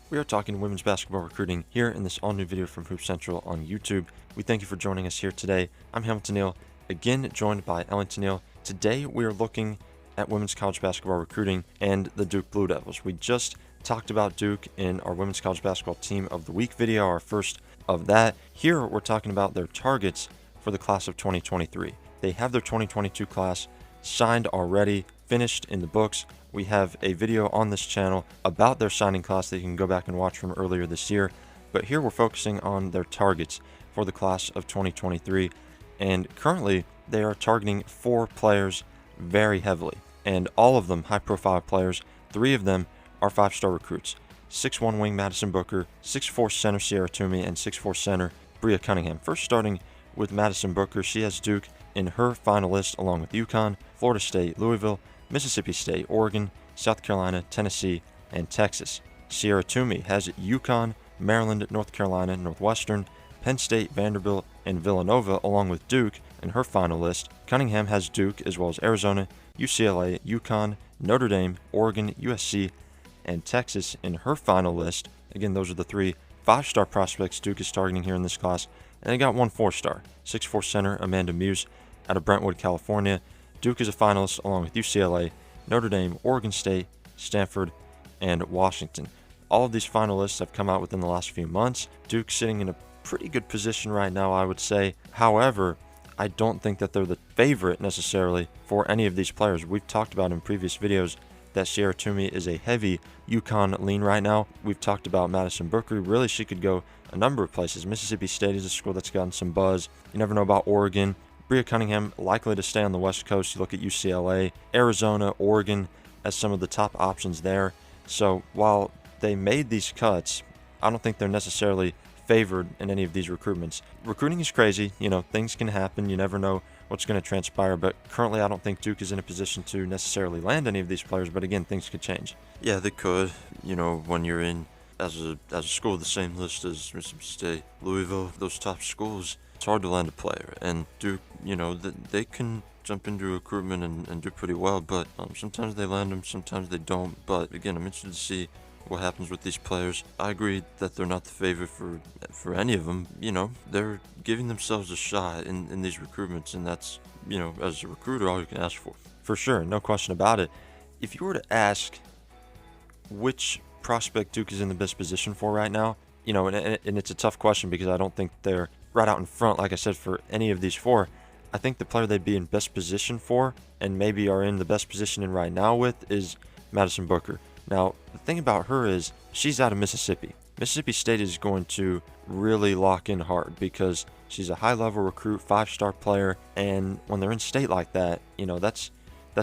We are talking women's basketball recruiting here in this all-new video from Hoop Central on YouTube. We thank you for joining us here today. I'm Hamilton Neal, again joined by Ellington Neal. Today we are looking at women's college basketball recruiting and the Duke Blue Devils. We just talked about Duke in our women's college basketball team of the week video, our first of that. Here we're talking about their targets for the class of 2023. They have their 2022 class signed already, finished in the books. We have a video on this channel about their signing class that you can go back and watch from earlier this year. But here we're focusing on their targets for the class of 2023. And currently they are targeting 4 players very heavily. And all of them high-profile players. 3 of them are 5-star recruits. 6'1" wing Madison Booker, 6'4" center Ciera Toomey, and 6'4" center Breya Cunningham. First starting with Madison Booker, she has Duke in her final list along with UConn, Florida State, Louisville, Mississippi State, Oregon, South Carolina, Tennessee, and Texas. Ciera Toomey has UConn, Maryland, North Carolina, Northwestern, Penn State, Vanderbilt, and Villanova along with Duke in her final list. Cunningham has Duke as well as Arizona, UCLA, UConn, Notre Dame, Oregon, USC, and Texas in her final list. Again, those are the 3 5-star prospects Duke is targeting here in this class. And they got 1 4-star, 6'4" center Amanda Muse out of Brentwood, California. Duke is a finalist along with UCLA, Notre Dame, Oregon State, Stanford, and Washington. All of these finalists have come out within the last few months. Duke's sitting in a pretty good position right now, I would say. However, I don't think that they're the favorite necessarily for any of these players. We've talked about in previous videos that Ciera Toomey is a heavy UConn lean right now. We've talked about Madison Booker. Really, she could go a number of places. Mississippi State is a school that's gotten some buzz. You never know about Oregon. Breya Cunningham likely to stay on the West Coast. You look at UCLA, Arizona, Oregon as some of the top options there. So while they made these cuts, I don't think they're necessarily favored in any of these recruitments. Recruiting is crazy. You know, things can happen. You never know what's going to transpire. But currently, I don't think Duke is in a position to necessarily land any of these players. But again, things could change. Yeah, they could. You know, when you're in as a school of the same list as Mississippi State, Louisville, those top schools, it's hard to land a player. And Duke, you know, they can jump into recruitment and do pretty well, but sometimes they land them, sometimes they don't. But again, I'm interested to see what happens with these players. I agree that they're not the favorite for any of them. You know, they're giving themselves a shot in these recruitments, and that's, you know, as a recruiter, all you can ask for. For sure, no question about it. If you were to ask which prospect Duke is in the best position for right now, you know, and it's a tough question because I don't think they're right out in front, like I said, for any of these 4. I think the player they'd be in best position for, and maybe are in the best position in right now with, is Madison Booker. Now, the thing about her is she's out of Mississippi. Mississippi State is going to really lock in hard because she's a high-level recruit, 5-star player, and when they're in state like that, you know, that's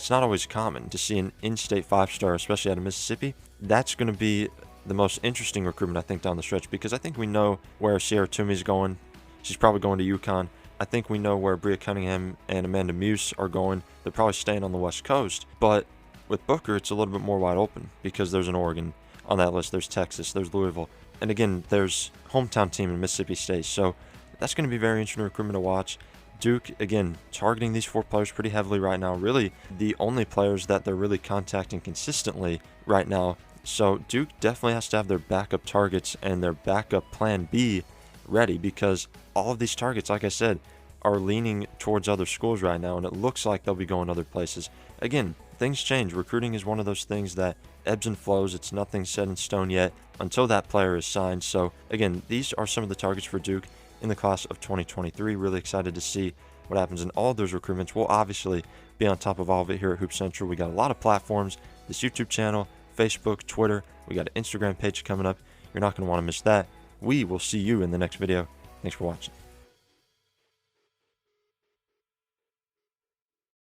not always common to see an in-state 5-star, especially out of Mississippi. That's going to be the most interesting recruitment, I think, down the stretch, because I think we know where Ciera Toomey's going. She's probably going to UConn. I think we know where Breya Cunningham and Amanda Muse are going. They're probably staying on the West Coast. But with Booker, it's a little bit more wide open because there's an Oregon on that list. There's Texas. There's Louisville. And again, there's hometown team in Mississippi State. So that's going to be very interesting recruitment to watch. Duke, again, targeting these 4 players pretty heavily right now. Really, the only players that they're really contacting consistently right now. So Duke definitely has to have their backup targets and their backup plan B ready, because all of these targets, like I said, are leaning towards other schools right now, and it looks like they'll be going other places. Again, things change. Recruiting is one of those things that ebbs and flows. It's nothing set in stone yet until that player is signed. So again, these are some of the targets for Duke in the class of 2023. Really excited to see what happens in all of those recruitments. We'll obviously be on top of all of it here at Hoop Central. We got a lot of platforms, this YouTube channel, Facebook, Twitter. We got an Instagram page coming up. You're not going to want to miss that. We will see you in the next video. Thanks for watching.